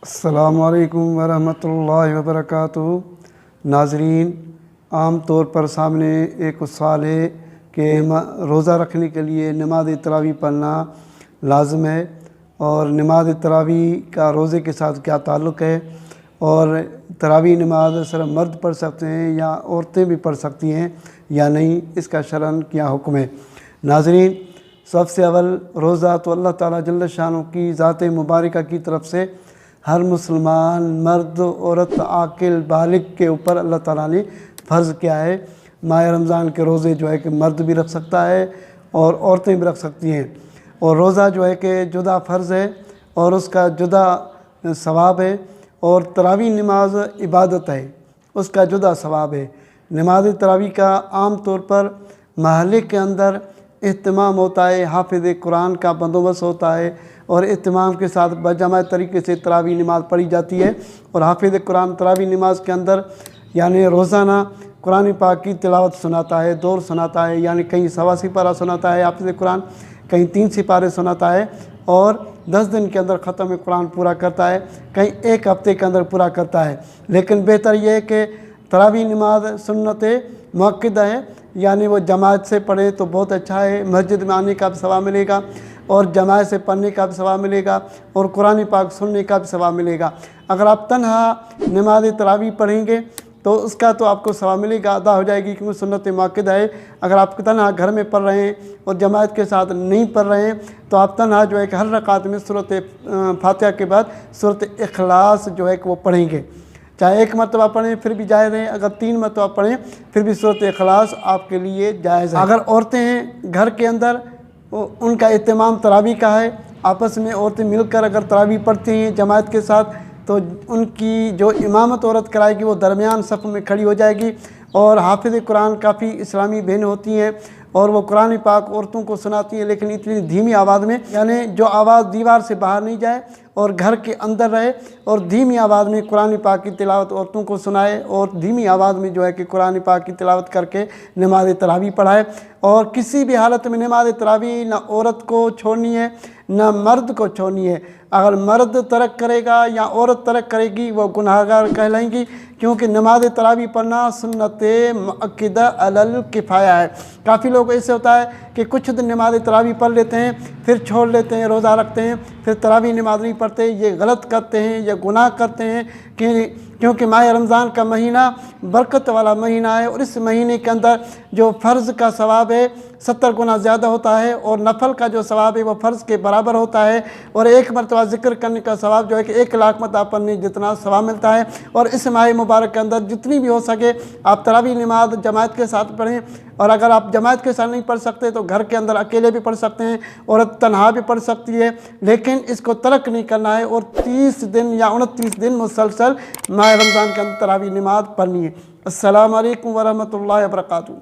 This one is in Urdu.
السلام علیکم ورحمۃ اللہ وبرکاتہ۔ ناظرین، عام طور پر سامنے ایک سوال ہے کہ روزہ رکھنے کے لیے نماز تراویح پڑھنا لازم ہے، اور نماز تراویح کا روزے کے ساتھ کیا تعلق ہے، اور تراویح نماز صرف مرد پڑھ سکتے ہیں یا عورتیں بھی پڑھ سکتی ہیں یا نہیں، اس کا شرعاً کیا حکم ہے۔ ناظرین، سب سے اول روزہ تو اللہ تعالیٰ جل شانہ کی ذات مبارکہ کی طرف سے ہر مسلمان مرد، عورت، عاقل، بالغ کے اوپر اللہ تعالیٰ نے فرض کیا ہے۔ ماہ رمضان کے روزے جو ہے کہ مرد بھی رکھ سکتا ہے اور عورتیں بھی رکھ سکتی ہیں، اور روزہ جو ہے کہ جدا فرض ہے اور اس کا جدا ثواب ہے، اور تراویح نماز عبادت ہے، اس کا جدا ثواب ہے۔ نماز تراویح کا عام طور پر محلے کے اندر اہتمام ہوتا ہے، حافظ قرآن کا بندوبست ہوتا ہے، اور اہتمام کے ساتھ بجماعت طریقے سے تراویح نماز پڑھی جاتی ہے، اور حافظ قرآن تراویح نماز کے اندر یعنی روزانہ قرآن پاک کی تلاوت سناتا ہے، دور سناتا ہے، یعنی کہیں 1.25 سپارہ سناتا ہے حافظ قرآن، کہیں 3 سپارے سناتا ہے، اور 10 دن کے اندر ختم قرآن پورا کرتا ہے، کہیں 1 ہفتے کے اندر پورا کرتا ہے۔ لیکن بہتر یہ ہے کہ تراویح نماز سنت مؤکدہ ہے، یعنی وہ جماعت سے پڑھے تو بہت اچھا ہے، مسجد میں آنے کا بھی ثواب ملے گا، اور جماعت سے پڑھنے کا بھی ثواب ملے گا، اور قرآن پاک سننے کا بھی ثواب ملے گا۔ اگر آپ تنہا نماز تراویح پڑھیں گے تو اس کا تو آپ کو ثواب ملے گا، ادا ہو جائے گی، کیونکہ سنت مؤکدہ ہے۔ اگر آپ تنہا گھر میں پڑھ رہے ہیں اور جماعت کے ساتھ نہیں پڑھ رہے ہیں تو آپ تنہا جو ہے کہ ہر رکعت میں سورۃ فاتحہ کے بعد سورۃ اخلاص جو ہے کہ وہ پڑھیں گے، چاہے 1 مرتبہ پڑھیں پھر بھی جائز ہے، اگر 3 مرتبہ پڑھیں پھر بھی سورۃ اخلاص آپ کے لیے جائز ہے۔ اگر عورتیں ہیں گھر کے اندر، ان کا اہتمام تراویح کا ہے، آپس میں عورتیں مل کر اگر تراویح پڑھتی ہیں جماعت کے ساتھ تو ان کی جو امامت عورت کرائے گی وہ درمیان صف میں کھڑی ہو جائے گی، اور حافظ قرآن کافی اسلامی بہن ہوتی ہیں اور وہ قرآن پاک عورتوں کو سناتی ہیں، لیکن اتنی دھیمی آواز میں، یعنی جو آواز دیوار سے باہر نہیں جائے اور گھر کے اندر رہے، اور دھیمی آواز میں قرآن پاک کی تلاوت عورتوں کو سنائے، اور دھیمی آواز میں جو ہے کہ قرآن پاک کی تلاوت کر کے نماز تراویح پڑھائے۔ اور کسی بھی حالت میں نماز تراویح نہ عورت کو چھوڑنی ہے نہ مرد کو چھوڑنی ہے۔ اگر مرد ترک کرے گا یا عورت ترک کرے گی وہ گناہگار کہلائیں گی، کیونکہ نماز تراویح پڑھنا سنت مؤکدہ علی الکفایہ ہے۔ کافی لوگ ایسے ہوتا ہے کہ کچھ دن نماز تراویح پڑھ لیتے ہیں پھر چھوڑ لیتے ہیں، روزہ رکھتے ہیں پھر تراویح نماز نہیں پڑھتے، یہ غلط کرتے ہیں، یہ گناہ کرتے ہیں، کیونکہ ماہ رمضان کا مہینہ برکت والا مہینہ ہے، اور اس مہینے کے اندر جو فرض کا ثواب ہے 70 گنا زیادہ ہوتا ہے، اور نفل کا جو ثواب ہے وہ فرض کے برابر ہوتا ہے، اور 1 مرتبہ ذکر کرنے کا ثواب جو ہے کہ 1 لاکھ مرتبہ پڑھنے جتنا ثواب ملتا ہے۔ اور اس ماہ مبارک کے اندر جتنی بھی ہو سکے آپ تراویح نماز جماعت کے ساتھ پڑھیں، اور اگر آپ جماعت کے ساتھ نہیں پڑھ سکتے تو گھر کے اندر اکیلے بھی پڑھ سکتے ہیں، عورت تنہا بھی پڑھ سکتی ہے، لیکن اس کو ترک نہیں کرنا ہے، اور 30 دن یا 29 دن مسلسل ماہ رمضان کے اندر تراویح نماز پڑھنی ہے۔ السلام علیکم ورحمۃ اللہ وبرکاتہ۔